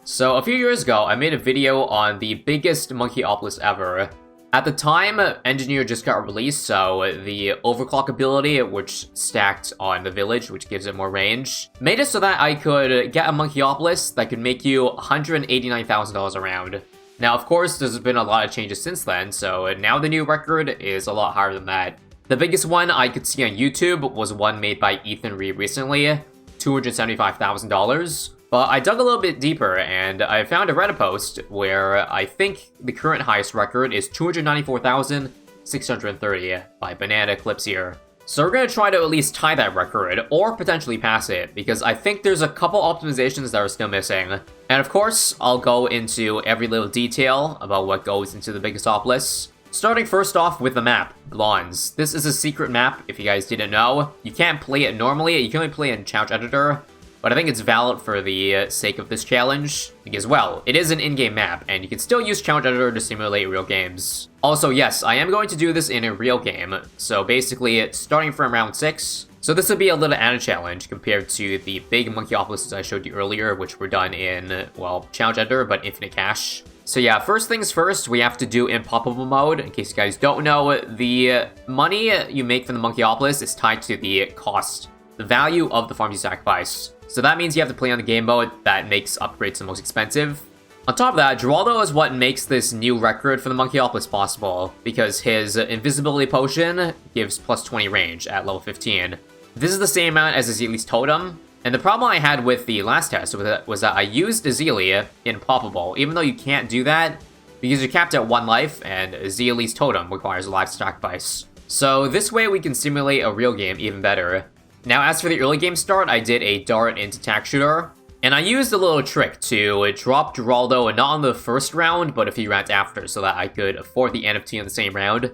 So a few years ago, I made a video on the biggest monkeyopolis ever. At the time, Engineer just got released, so the overclock ability, which stacked on the village, which gives it more range, made it so that I could get a monkeyopolis that could make you $189,000 around. Now, of course, there's been a lot of changes since then, so now the new record is a lot higher than that. The biggest one I could see on YouTube was one made by Ethan Reed recently, $275,000. But I dug a little bit deeper, and I found a Reddit post where I think the current highest record is 294,630 by Banana Clips here. So we're going to try to at least tie that record, or potentially pass it, because I think there's a couple optimizations that are still missing. And of course, I'll go into every little detail about what goes into the biggest opolis. Starting first off with the map, Blons. This is a secret map, if you guys didn't know. You can't play it normally, you can only play it in Challenge Editor. But I think it's valid for the sake of this challenge, because, well, it is an in-game map, and you can still use Challenge Editor to simulate real games. Also, yes, I am going to do this in a real game, so basically, starting from round 6. So this would be a little added challenge compared to the big monkeyopolises I showed you earlier, which were done in, well, Challenge Editor, but infinite cash. So yeah, first things first, we have to do impoppable mode. In case you guys don't know, the money you make from the monkeyopolis is tied to the cost, the value of the farms you sacrifice. So that means you have to play on the game mode that makes upgrades the most expensive. On top of that, Geraldo is what makes this new record for the monkeyopolis possible, because his invisibility potion gives plus 20 range at level 15. This is the same amount as Azili's totem, and the problem I had with the last test was that I used Azili in Poppable, even though you can't do that, because you're capped at 1 life, and Azili's totem requires a life sacrifice. So this way we can simulate a real game even better. Now, as for the early game start, I did a dart into tack shooter, and I used a little trick to drop Geraldo not on the first round, but a few rounds after, so that I could afford the NFT in the same round,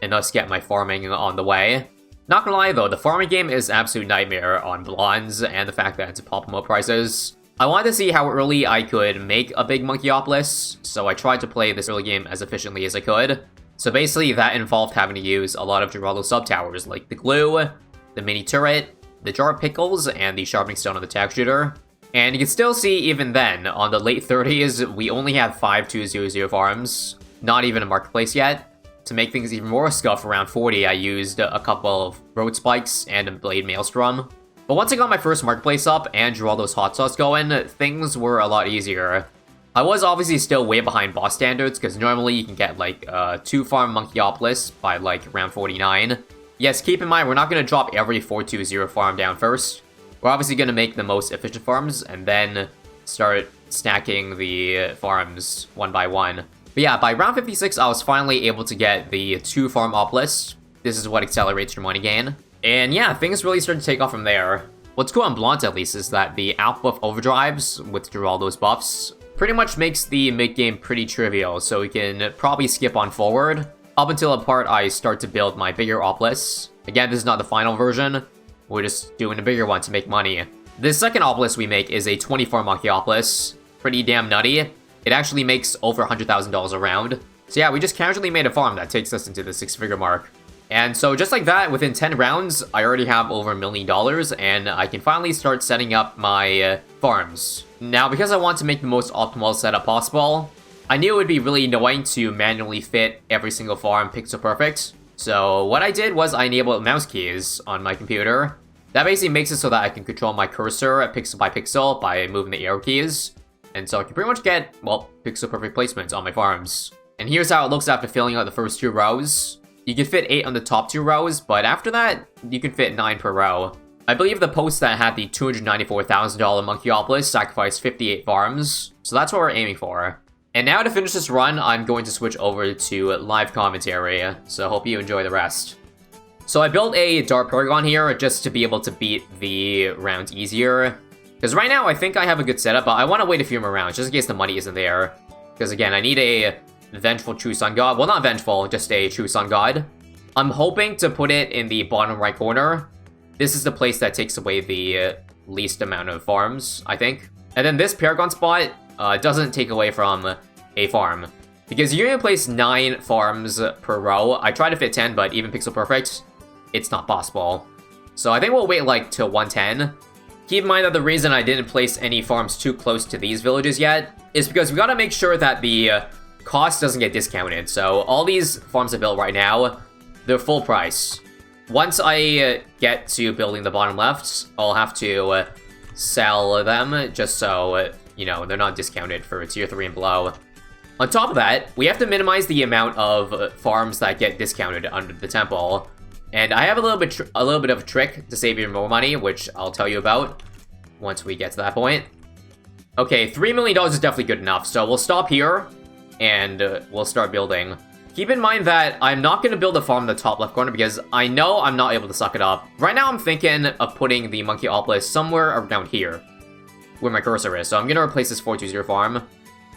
and thus get my farming on the way. Not gonna lie though, the farming game is an absolute nightmare on Blons, and the fact that it's Poppable prices. I wanted to see how early I could make a big monkeyopolis, so I tried to play this early game as efficiently as I could. So basically, that involved having to use a lot of Geraldo sub-towers, like the glue, the mini turret, the jar of pickles, and the sharpening stone on the tack shooter. And you can still see, even then, on the late 30s, we only have 5200 farms, not even a marketplace yet. To make things even more scuff, around 40, I used a couple of road spikes and a blade maelstrom. But once I got my first marketplace up and Geraldo's hot sauce going, things were a lot easier. I was obviously still way behind boss standards, because normally you can get like 2 farm monkeyopolis by like round 49. Yes, keep in mind, we're not going to drop every 420 farm down first. We're obviously going to make the most efficient farms, and then start stacking the farms one by one. But yeah, by round 56, I was finally able to get the 2 farm opolis. This is what accelerates your money gain. And yeah, things really started to take off from there. What's cool on Blons at least is that the out buff overdrives with Geraldo's buffs pretty much makes the mid-game pretty trivial, so we can probably skip on forward up until a part I start to build my bigger opolis. Again, this is not the final version. We're just doing a bigger one to make money. This second opolis we make is a 24 monkeyopolis. Pretty damn nutty. It actually makes over $100,000 a round. So yeah, we just casually made a farm that takes us into the 6-figure mark. And so just like that, within 10 rounds, I already have over $1 million, and I can finally start setting up my farms. Now, because I want to make the most optimal setup possible, I knew it would be really annoying to manually fit every single farm pixel perfect. So what I did was I enabled mouse keys on my computer. That basically makes it so that I can control my cursor pixel by pixel by moving the arrow keys. And so I can pretty much get, well, pixel perfect placements on my farms. And here's how it looks after filling out the first 2 rows. You can fit 8 on the top 2 rows, but after that, you can fit 9 per row. I believe the post that had the $294,000 monkeyopolis sacrificed 58 farms, so that's what we're aiming for. And now to finish this run, I'm going to switch over to live commentary, so hope you enjoy the rest. So I built a Dart Paragon here just to be able to beat the rounds easier. Because right now I think I have a good setup, but I want to wait a few more rounds just in case the money isn't there. Because again, I need a Vengeful True Sun God. Well, not Vengeful, just a True Sun God. I'm hoping to put it in the bottom right corner. This is the place that takes away the least amount of farms, I think. And then this Paragon spot doesn't take away from a farm. Because you're going to place 9 farms per row. I tried to fit 10, but even pixel perfect, it's not possible. So I think we'll wait like till 110. Keep in mind that the reason I didn't place any farms too close to these villages yet is because we gotta make sure that the cost doesn't get discounted. So all these farms I built right now, they're full price. Once I get to building the bottom left, I'll have to sell them just so, you know, they're not discounted for tier 3 and below. On top of that, we have to minimize the amount of farms that get discounted under the temple. And I have a little bit of a trick to save even more money, which I'll tell you about once we get to that point. Okay, $3 million is definitely good enough, so we'll stop here, and we'll start building. Keep in mind that I'm not going to build a farm in the top left corner because I know I'm not able to suck it up. Right now I'm thinking of putting the monkeyopolis somewhere around here, where my cursor is. So I'm going to replace this 420 farm.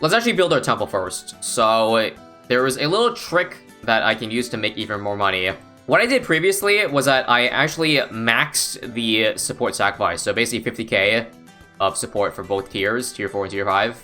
Let's actually build our temple first. So there is a little trick that I can use to make even more money. What I did previously was that I actually maxed the support sacrifice. So basically 50k of support for both tiers, tier 4 and tier 5.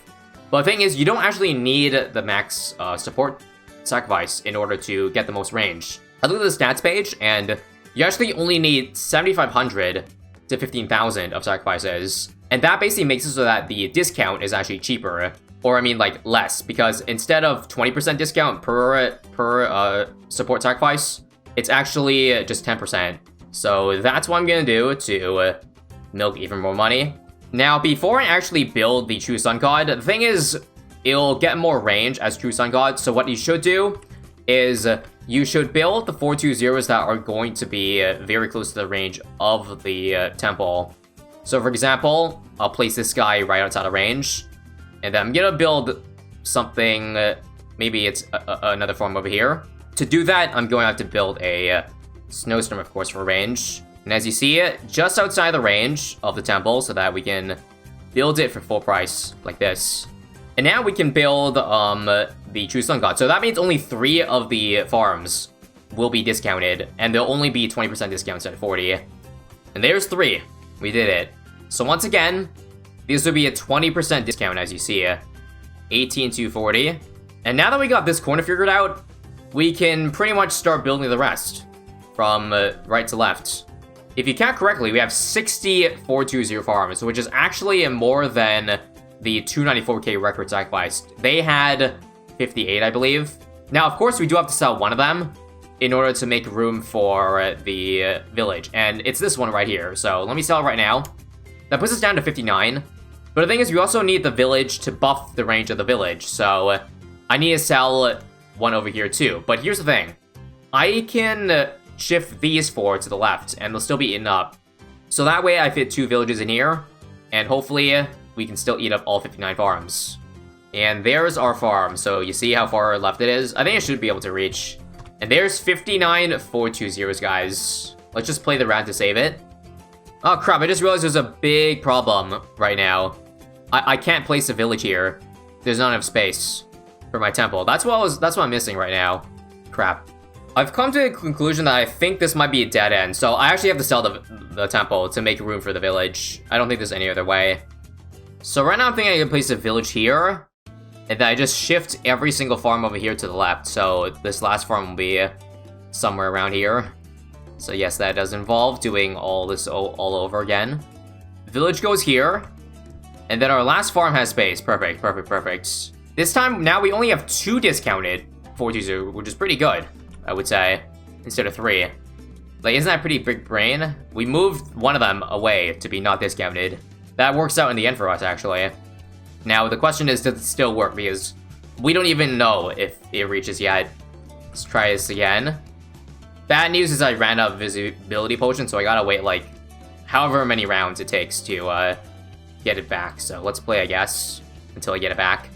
But the thing is, you don't actually need the max support sacrifice in order to get the most range. I looked at the stats page, and you actually only need 7,500 to 15,000 of sacrifices. And that basically makes it so that the discount is actually cheaper. Or, I mean, like, less. Because instead of 20% discount per support sacrifice, it's actually just 10%. So that's what I'm gonna do to milk even more money. Now, before I actually build the True Sun God, the thing is, it'll get more range as True Sun God. So what you should do is you should build the 420s that are going to be very close to the range of the temple. So for example, I'll place this guy right outside of range. And then I'm gonna build something, maybe it's another farm over here. To do that, I'm going to have to build a snowstorm, of course, for range. And as you see, just outside the range of the temple so that we can build it for full price, like this. And now we can build the True Sun God. So that means only 3 of the farms will be discounted, and they'll only be 20% discount instead of 40. And there's 3. We did it. So once again, this would be a 20% discount, as you see. 18 to 40. And now that we got this corner figured out, we can pretty much start building the rest from right to left. If you count correctly, we have 60 420 farms, which is actually more than the 294k record sacrifice. They had 58, I believe. Now, of course, we do have to sell one of them in order to make room for the village, and it's this one right here. So let me sell it right now. That puts us down to 59. But the thing is, we also need the village to buff the range of the village, so I need to sell one over here too. But here's the thing. I can shift these 4 to the left, and they'll still be eaten up. So that way I fit 2 villages in here, and hopefully we can still eat up all 59 farms. And there's our farm, so you see how far left it is? I think I should be able to reach. And there's 59 420s, guys. Let's just play the round to save it. Oh crap, I just realized there's a big problem right now. I can't place a village here. There's not enough space for my temple. That's what I'm missing right now. Crap. I've come to the conclusion that I think this might be a dead end, so I actually have to sell the temple to make room for the village. I don't think there's any other way. So right now I'm thinking I can place a village here, and then I just shift every single farm over here to the left, so this last farm will be somewhere around here. So yes, that does involve doing all this all over again. Village goes here, and then our last farm has space. Perfect, perfect, perfect. This time, now we only have 2 discounted 420s, which is pretty good, I would say, instead of 3. Like, isn't that pretty big brain? We moved one of them away to be not discounted. That works out in the end for us, actually. Now, the question is, does it still work? Because we don't even know if it reaches yet. Let's try this again. Bad news is I ran out of visibility potion, so I gotta wait, like, however many rounds it takes to get it back. So let's play, I guess, until I get it back.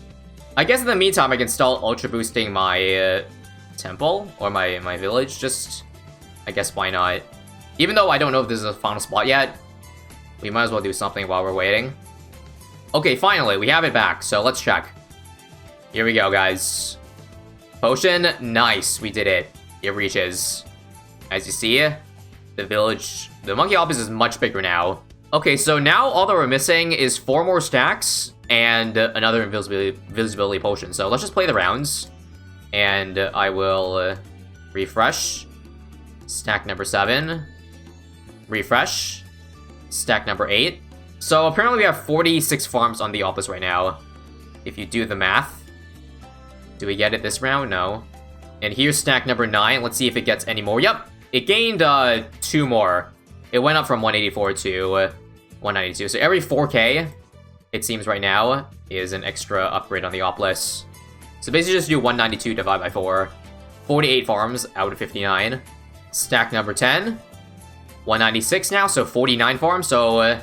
I guess in the meantime, I can start ultra boosting my temple or my village. Just, I guess, why not? Even though I don't know if this is a final spot yet, we might as well do something while we're waiting. Okay, finally, we have it back, so let's check. Here we go, guys. Potion, nice, we did it. It reaches. As you see, the village, the monkeyopolis is much bigger now. Okay, so now all that we're missing is 4 more stacks and another invisibility potion. So let's just play the rounds, and I will refresh. Stack number 7. Refresh. Stack number 8. So apparently we have 46 farms on the Opolis right now. If you do the math. Do we get it this round? No. And here's stack number 9. Let's see if it gets any more. Yep, it gained 2 more. It went up from 184 to 192. So every 4k, it seems right now, is an extra upgrade on the Opolis. So basically just do 192 divided by 4. 48 farms out of 59. Stack number 10. 196 now, so 49 farms. So,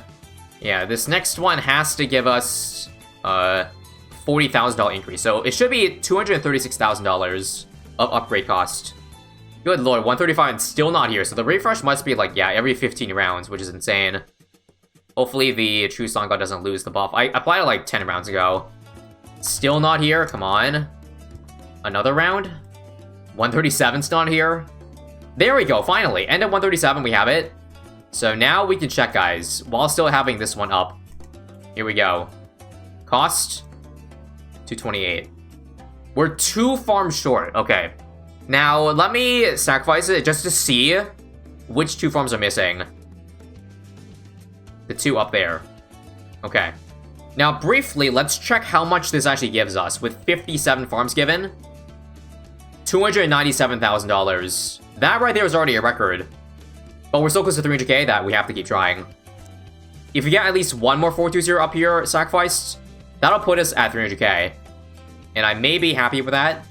yeah, this next one has to give us $40,000 increase. So it should be $236,000 of upgrade cost. Good lord, 135 and still not here. So the refresh must be like, yeah, every 15 rounds, which is insane. Hopefully the True Sun God doesn't lose the buff. I applied it like 10 rounds ago. Still not here, come on. Another round? 137's not here. There we go, finally. End at 137, we have it. So now we can check, guys, while still having this one up. Here we go. Cost, 228. We're 2 farms short, okay. Now, let me sacrifice it just to see which 2 farms are missing. The 2 up there. Okay. Now, briefly, let's check how much this actually gives us. With 57 farms given, $297,000. That right there is already a record. But we're so close to 300k that we have to keep trying. If we get at least one more 420 up here sacrificed, that'll put us at 300k. And I may be happy with that.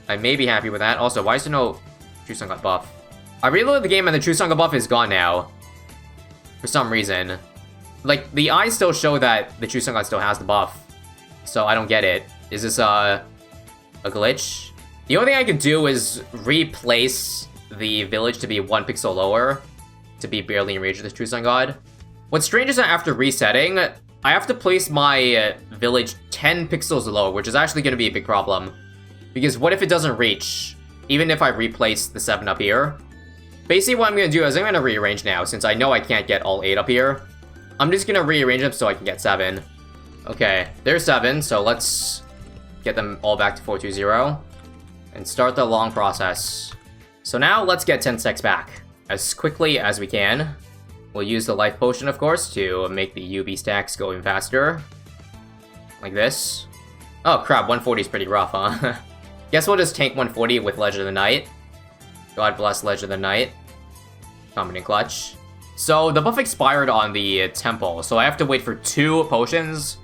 Also, why is there no True Sun God buff? I reloaded the game and the True Sun God buff is gone now. For some reason. Like, the eyes still show that the True Sun God still has the buff. So I don't get it. Is this a glitch? The only thing I can do is replace the village to be 1 pixel lower. To be barely in range of the True Sun God. What's strange is that after resetting, I have to place my village 10 pixels lower, which is actually going to be a big problem. Because what if it doesn't reach? Even if I replace the 7 up here. Basically what I'm going to do is I'm going to rearrange now, since I know I can't get all 8 up here. I'm just going to rearrange them so I can get 7. Okay, there's 7, so let's get them all back to 420. And start the long process. So now let's get 10 stacks back. As quickly as we can. We'll use the life potion, of course, to make the UB stacks go even faster. Like this. Oh crap, 140 is pretty rough, huh? Guess we'll just tank 140 with Legend of the Night. God bless Legend of the Night. Combat clutch. So the buff expired on the temple, so I have to wait for 2 potions.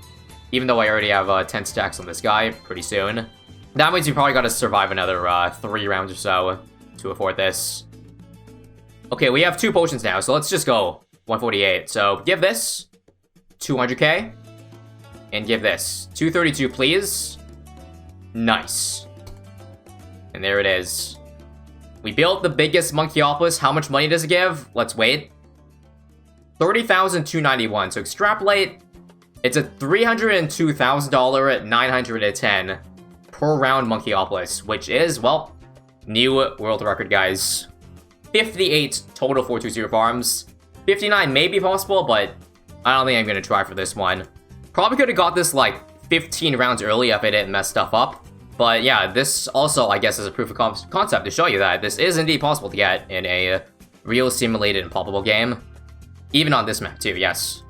Even though I already have 10 stacks on this guy pretty soon. That means we probably gotta survive another 3 rounds or so to afford this. Okay, we have 2 potions now, so let's just go 148. So give this 200k. And give this 232, please. Nice. And there it is. We built the biggest monkeyopolis. How much money does it give? Let's wait. 30,291. So extrapolate. It's a $302,000 at 910 per round monkeyopolis, which is, well, new world record, guys. 58 total 420 farms. 59 may be possible, but I don't think I'm going to try for this one. Probably could have got this like 15 rounds early if I didn't mess stuff up. But yeah, this also, I guess, is a proof of concept to show you that this is indeed possible to get in a real simulated and palpable game. Even on this map too, yes.